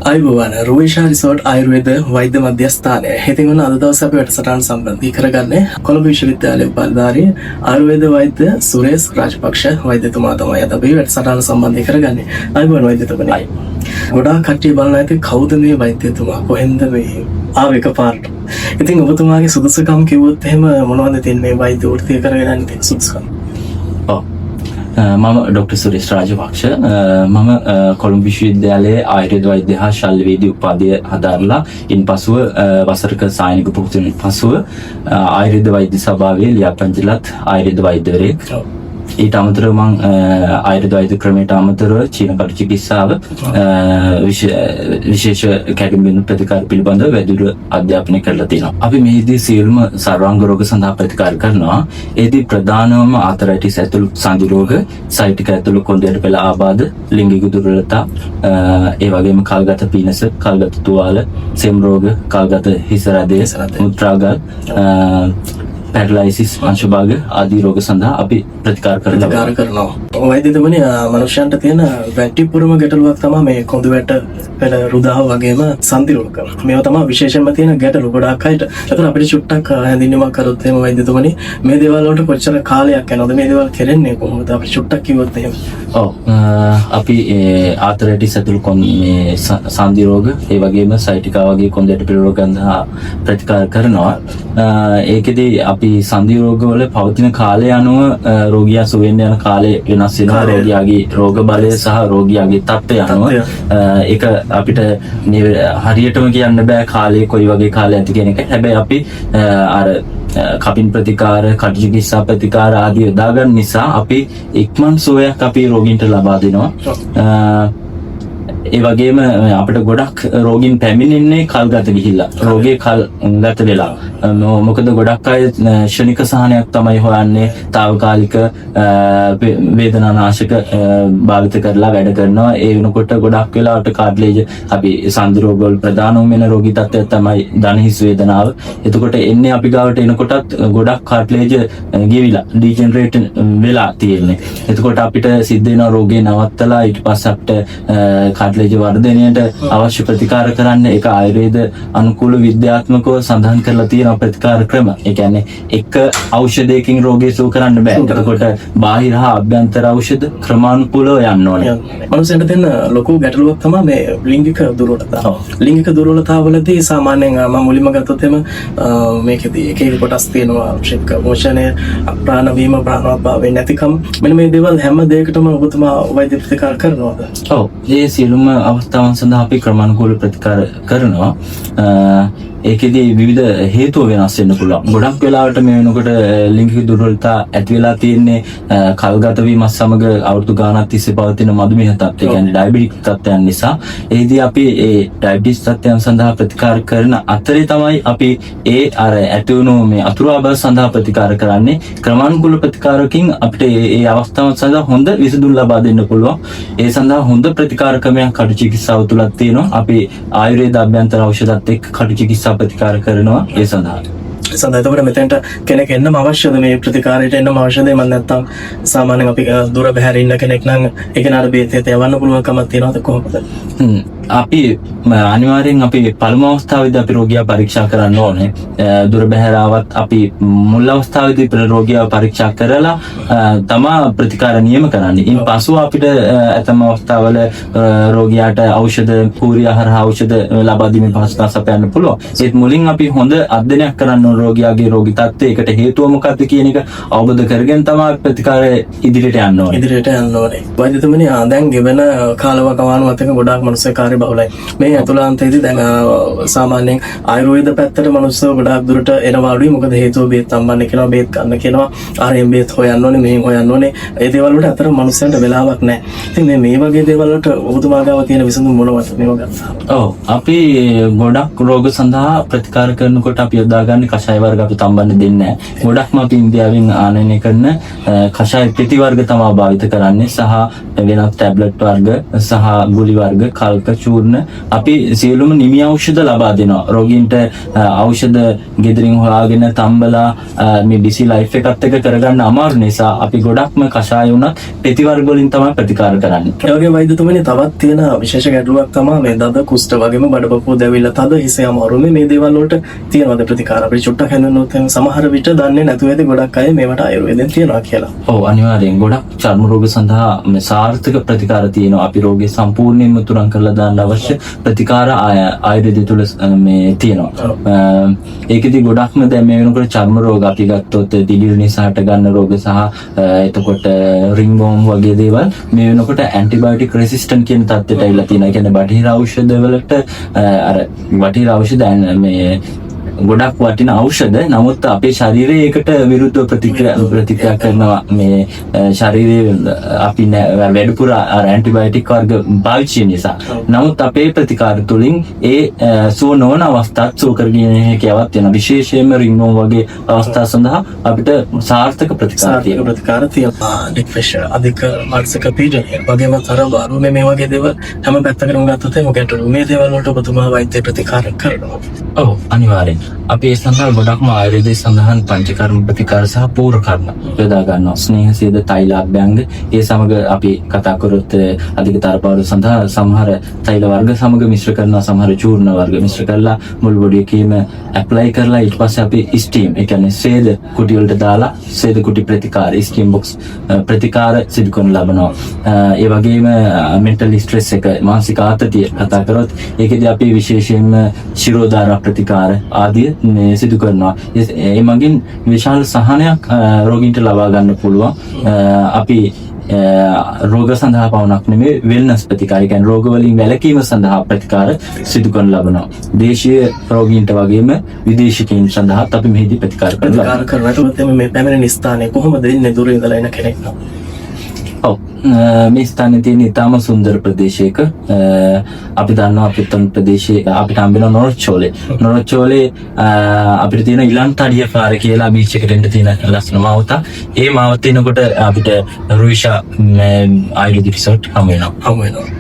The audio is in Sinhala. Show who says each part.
Speaker 1: අයිබෝවන් රෝයිෂා රිසෝට් ආයුර්වේද වෛද්‍ය මධ්‍යස්ථානය. ඉතින් ඔන්න අද දවසේ අපි වැඩසටහන සම්බන්ධී කරගන්නේ කොළඹ විශ්වවිද්‍යාලයේ උපාධිධාරී ආයුර්වේද වෛද්‍ය සුරේෂ් රාජපක්ෂ වෛද්‍යතුමා තමයි අද අපි වැඩසටහන සම්බන්ධී කරගන්නේ. අයිබෝවන් වෛද්‍යතුමනි. ගොඩාක් කට්ටිය බලන ඇති කවුද මේ වෛද්‍යතුමා? කොහෙන්ද මේ ආව එකපාරට? ඉතින් ඔබතුමාගේ සුදුසුකම් කිව්වොත් එහෙම මොනවද තියෙන්නේ මේ වෛද්‍ය වෘත්තිය කරගෙන යන්න සුදුසුකම්?
Speaker 2: මම ඩොක්ටර් සුරේෂ් රාජපක්ෂ මම කොළඹ විශ්වවිද්‍යාලයේ ආයුර්වේද වෛද්‍ය හා ශල්‍යවේදී උපාධිය හදාරලා ඉන්පසුව වසරක සායනික පුහුණුවෙන් පසුව ආයුර්වේද වෛද්‍ය සභාවේ ලියාපදිංචිලත් ආයුර්වේද වෛද්‍යවරයෙක්. ඊට අමතරව මම ආයුර්වේද වෛද්‍ය ක්‍රමයට අමතරව චීන කටු චිකිත්සාව විශේෂ කැඩමින් ප්‍රතිකාර පිළිබඳව වැඩිදුර අධ්‍යාපනය කරලා තියෙනවා. අපි මේදී සියලුම සර්වාංග රෝග සඳහා ප්‍රතිකාර කරනවා. ඒදී ප්‍රධානවම ආතරයිටිස් ඇතුළු සන්ධි රෝග, සයිටික ඇතුළු කොන්දේට පෙළ ආබාධ, ලිංගික දුර්වලතා, ඒ වගේම කල්ගත පීනස, කල්ගත තුවාල, සෙම් රෝග, කල්ගත හිස රැදය, මුත්‍රාගල්, පැරලයිසිස් අංශභාග ආදී රෝග සඳහා අපි ප්‍රතිකාර කරනවා.
Speaker 1: වෛද්‍යතුමනි, මනුෂ්‍යයන්ට තියෙන වැඩිපුරම ගැටලුවක් තමයි මේ කොඳු වැට පෙළ රුදාව වගේම සන්ධි රෝග. මේවා තමයි විශේෂයෙන්ම තියෙන ගැටලු ගොඩාක් අයට. ඒතර අපිට චුට්ටක් හැඳින්වීමක් කරොත් එහෙම වෛද්‍යතුමනි, මේ දේවල් වලට කොච්චර කාලයක් යනවද? මේ දේවල් කරන්නේ කොහොමද? අපිට චුට්ටක් කිව්වොත් එහෙම.
Speaker 2: අපි ආතරයිටිස් ඇතුළු මේ සන්ධි රෝග, ඒ වගේම සයිටිකා වගේ කොන්දේට පෙළ රෝග සඳහා ප්‍රතිකාර කරනවා. ඒකෙදී අපි සන්ධි රෝගවල පවතින කාලය අනුව රෝගියා සුවෙන්න යන කාලය වෙනස් වෙනවා. රෝගියාගේ රෝග බලය සහ රෝගියාගේ තත්ත්වය අනුව ඒක අපිට හරියටම කියන්න බෑ කාලේ කොයි වගේ කාලයක් කියන එක. හැබැයි අපි අර කපින් ප්‍රතිකාර, කටු චිකිත්සා ප්‍රතිකාර ආදී යොදා ගන්න නිසා අපි ඉක්මන් සුවයක් අපි රෝගීන්ට ලබා දෙනවා. ඒ වගේම අපිට ගොඩක් රෝගීන් පැමිණෙන්නේ කල්ගත ගිහිල්ලා, රෝගේ කල්ගත වෙලා. මොකද ගොඩක් අය ක්ෂණික සහනයක් තමයි හොයන්නේ, తాවකාලික වේදනානාශක භාවිත කරලා වැඩ කරනවා. ඒ වෙනකොට ගොඩක් වෙලාවට කාඩ්ලේජ් අපි සන්ධි රෝග වල ප්‍රධානම වෙන රෝගී තත්ත්වය තමයි දණහිස් වේදනාව. එතකොට එන්නේ අපි ගාවට එනකොටත් ගොඩක් කාඩ්ලේජ් ගෙවිලා ඩිජෙනරේට් වෙලා තියෙන්නේ. එතකොට අපිට සිද්ධ වෙන රෝගේ නවත්තලා ඊට පස්සේ අපිට කාඩ්ලේජ් වර්ධනයට අවශ්‍ය ප්‍රතිකාර කරන්න ඒක ආයුර්වේද අනුකූල විද්‍යාත්මකව සඳහන් කරලා තියෙන ප්‍රතිකාර ක්‍රම. ඒ කියන්නේ එක ඖෂධයකින් රෝගය සුව කරන්න බෑ. එතකොට බාහිර හා අභ්‍යන්තර ඖෂධ ක්‍රමානුකූලව යන්න ඕනේ.
Speaker 1: මනුස්සයන්ට තියෙන ලොකු ගැටලුවක් තමයි මේ ලිංගික දුර්වලතාව. ලිංගික දුර්වලතාවවලදී සාමාන්‍යයෙන් මම මුලින්ම ගත්තොත් එම මේකෙදී එක එක කොටස් තියෙනවා. ශික්ක පෝෂණය, ප්‍රාණ වීම, ප්‍රාණෝත්පාදේ නැතිකම. මෙන්න මේ දේවල් හැම දෙයකටම ඔබතුමා වෛද්‍ය ප්‍රතිකාර කරනවද?
Speaker 2: ඔව්. ඒ සියලුම අවස්ථාවන් සඳහා අපි ක්‍රමානුකූල ප්‍රතිකාර කරනවා. ඒකෙදී විවිධ හේතු වෙනස් වෙන්න පුළුවන්. ගොඩක් වෙලාවට මේ වෙනකොට ලිංගික දුර්වලතා ඇති වෙලා තියෙන්නේ කල්ගත වීමත් සමග අවුරුදු ගාණක් තිස්සේ පවතින මధుමේහ තත්ත්වය, කියන්නේ ඩයබටික් තත්ත්වයන් නිසා. ඒදී අපි ඒ ඩයබටිස් තත්ත්වයන් සඳහා ප්‍රතිකාර කරන අතරේ තමයි අපි ඒ අර ඇති වුණු මේ අතුරු ආබාධ සඳහා ප්‍රතිකාර කරන්නේ. ක්‍රමානුකූල ප්‍රතිකාරකින් අපිට ඒ අවස්ථාවන් සඳහා හොඳ විසඳුම් ලබා දෙන්න පුළුවන්. ඒ සඳහා හොඳ ප්‍රතිකාර ක්‍රමයක් කටු චිකිත්සාව තුලත් තියෙනවා. අපි ආයුර්වේද අභ්‍යන්තර ඖෂධත් එක්ක කටු චිකිත්සා ප්‍රතිකාර කරනවා ඒ සඳහා.
Speaker 1: එතකොට මෙතෙන්ට කෙනෙක් එන්නම අවශ්‍යද? මේ ප්‍රතිකාරයට එන්නම අවශ්‍යද? මම නැත්තම් සාමාන්‍යයෙන් අපි දුර බැහැර ඉන්න කෙනෙක් නම් ඒක නාර බේතේ යවන්න පුළුවන්කමක් තියෙනවද කොහොමද?
Speaker 2: අපි අනිවාර්යෙන් අපි පළමු අවස්ථාවේදී අපි රෝගියා පරීක්ෂා කරන්න ඕනේ. දුර බැහැර ආවත් අපි මුල් අවස්ථාවේදී රෝගියා පරීක්ෂා කරලා තමා ප්‍රතිකාර නියම කරන්නේ. ඉන් පසුව අපිට ඇතම අවස්ථාවල රෝගියාට ඖෂධ, පූර්ය ආහාර ඖෂධ ලබා දීමේ පහසුකම් සපයන්න පුළුවන්. ඒත් මුලින් අපි හොඳ අධ්‍යයනයක් කරන්න ඕන රෝගියාගේ රෝගී තත්ත්වයකට හේතුව මොකක්ද කියන එක අවබෝධ කරගෙන තමයි ප්‍රතිකාරය ඉදිරියට යන්න ඕනේ.
Speaker 1: වෛද්‍යතුමනි, දැන් ගෙවන කාලවකවානුවත් එක්ක ගොඩාක් මනුස්ස කාර්ය බහුලයි. මේ අතුලාන්තයේදී දැන් සාමාන්‍යයෙන් ආයුර්වේද පැත්තට මනුස්සව ගොඩාක් දුරට එනවා අඩුයි. මොකද හේතුව බේත් සම්බන්ධ කියනවා, බේත් ගන්න කියනවා, ආරෙන් බේත් හොයන්න ඕනේ, මෙහෙන් හොයන්න ඕනේ. ඒ දේවල් වලට අතර මනුස්සයන්ට වෙලාවක් නැහැ. ඉතින් මේ වගේ දේවල් වලට ඔබතුමා ගාව තියෙන විසඳුම් මොනවද මේව ගත්තා?
Speaker 2: අපි ගොඩක් රෝග සඳහා ප්‍රතිකාර කරනකොට අපි යොදාගන්නේ කෂාය වර්ග අපි තම්බන්න දෙන්නේ නැහැ. ගොඩක්ම අපි ඉන්දියාවෙන් ආනයනය කරන කෂාය පෙති වර්ග තමයි භාවිත කරන්නේ, සහ වෙනත් ටැබ්ලට් වර්ග සහ ගුලි වර්ග, කල්ක, චූර්ණ අපි සියලුම නිමි ඖෂධ ලබා දෙනවා. රෝගීන්ට ඖෂධ ගෙදරින් හොයාගෙන තම්බලා මේ බිසි ලයිෆ් එකත් එක්ක කරගන්න අමාරු නිසා අපි ගොඩක්ම කෂාය වුණත් පෙති වර්ග වලින් තමයි ප්‍රතිකාර කරන්නේ.
Speaker 1: ඒ වගේ වෛද්‍යතුමනි තවත් තියෙන විශේෂ ගැටලුවක් තමයි මේ දද කුෂ්ඨ වගේම බඩපපුව දැවිලා තද හිසේ අමාරු මේ දේවල් වලට තියෙනවද ප්‍රතිකාර? අපිට චුට්ටක් හඳුන්වන්නොත් සමහර විට දන්නේ නැතුව ඇති ගොඩක් අය මේවට ආයුර්වේදයෙන් තියනවා කියලා.
Speaker 2: ඔව් අනිවාර්යෙන් ගොඩක් චර්ම රෝග සඳහා මේ සාර්ථක ප්‍රතිකාර තියෙනවා. අපි රෝගය සම්පූර්ණයෙන්ම තුරන් කරලා දාන්න අවශ්‍ය ප්‍රතිකාර ආයුර්වේදය තුළ මේ තියෙනවා. ඒකෙදි ගොඩක්ම දැන් මේ වෙනකොට චර්ම රෝග අපි ගත්තොත් දිලිර නිසා හට ගන්න රෝග සහ එතකොට රින්ගෝම් වගේ දේවල් මේ වෙනකොට ඇන්ටිබයොටික් රෙසිස්ටන්ට් කියන තත්ත්වයට ඇවිල්ලා තියෙනවා. ඒ කියන්නේ බටහිර ඖෂධ වලට අර බටහිර ඖෂධ මේ ගොඩක් වටින ඖෂධ නමුත් අපේ ශරීරයේ ඒකට විරුද්ධව ප්‍රතික්‍රියා කරනවා. මේ ශරීරයේ අපි වැඩිපුර ඇන්ටිබයොටික් වර්ග පාවිච්චි නිසා. නමුත් අපේ ප්‍රතිකාර තුළින් ඒ සුව නොවන අවස්ථාත් සුව කරගෙන හැකියාවක් තියෙනවා. විශේෂයෙන්ම රින්ගෝම් වගේ අවස්ථා සඳහා අපිට සාර්ථක ප්‍රතිකාර
Speaker 1: තියෙනවා. ડિප්‍රෙෂන් අධික මානසික පීඩනය වගේම තරබාරු මේ වගේ දේවල් හැම පැත්තකටම ගත්තොත් මොකද මේ දේවල් වලට ඔබතුමා වෛද්‍ය ප්‍රතිකාර කරනවා.
Speaker 2: ඔව් අනිවාර්යෙන්. අපි ඒ සඳහා ගොඩක්ම ආයුර්වේදයේ සඳහන් පංචකර්ම ප්‍රතිකාර සහ පූර්ව කර්ම යොදා ගන්නවා. ස්නේහසීද තෛලාභ්‍යංග ඒ සමග අපි කතා කරොත් අධික තරබාරු සඳහා සමහර තෛල වර්ග සමග මිශ්‍ර කරනවා. සමහර චූර්ණ වර්ග මිශ්‍ර කරලා මුල් බොඩි එකේම ඇප්ලයි කරලා ඊට පස්සේ අපි ස්ටීම් ඒ කියන්නේ සේද කුටි වලට දාලා සේද කුටි ප්‍රතිකාර ස්ටීම් බොක්ස් ප්‍රතිකාර සිදු කරන ලබනවා. ඒ වගේම මෙන්ටල් ස්ට්‍රෙස් එක මානසික ආතතිය කතා කරොත් ඒකෙදි අපි විශේෂයෙන්ම ශිරෝධාර ප්‍රතිකාර ආදී මේ සිදු කරනවා. ඒ මගින් විශාල සහනයක් රෝගීන්ට ලබා ගන්න පුළුවන්. අපි රෝග සඳහා පවණක් නෙමෙයි වෙල්නස් ප්‍රතිකාර කියන්නේ රෝග වලින් වැළකීම සඳහා ප්‍රතිකාර සිදු කරන ලබනවා. දේශීය රෝගීන්ට වගේම විදේශිකයින් සඳහාත් අපි මෙහිදී ප්‍රතිකාර
Speaker 1: කරනවා. මේ පැමිණෙන ස්ථානයේ කොහොමද ඉන්නේ දුර ඉඳලා එන කෙනෙක් නම්?
Speaker 2: ඔව් මේ ස්ථානයේ තියෙන ඉතාම සුන්දර ප්‍රදේශයක අපි දන්නවා අපිටන් ප්‍රදේශයේ අපිට හම්බෙන නොරොච්චෝලේ අපිට තියෙන ඉලන්තඩිය පාර කියලා බීච් එකට එන්න තියෙන ලස්සන මාවත. ඒ මාවත එනකොට අපිට රුයිෂා ආයුර්වේදික රිසෝට් හම්බ වෙනවා.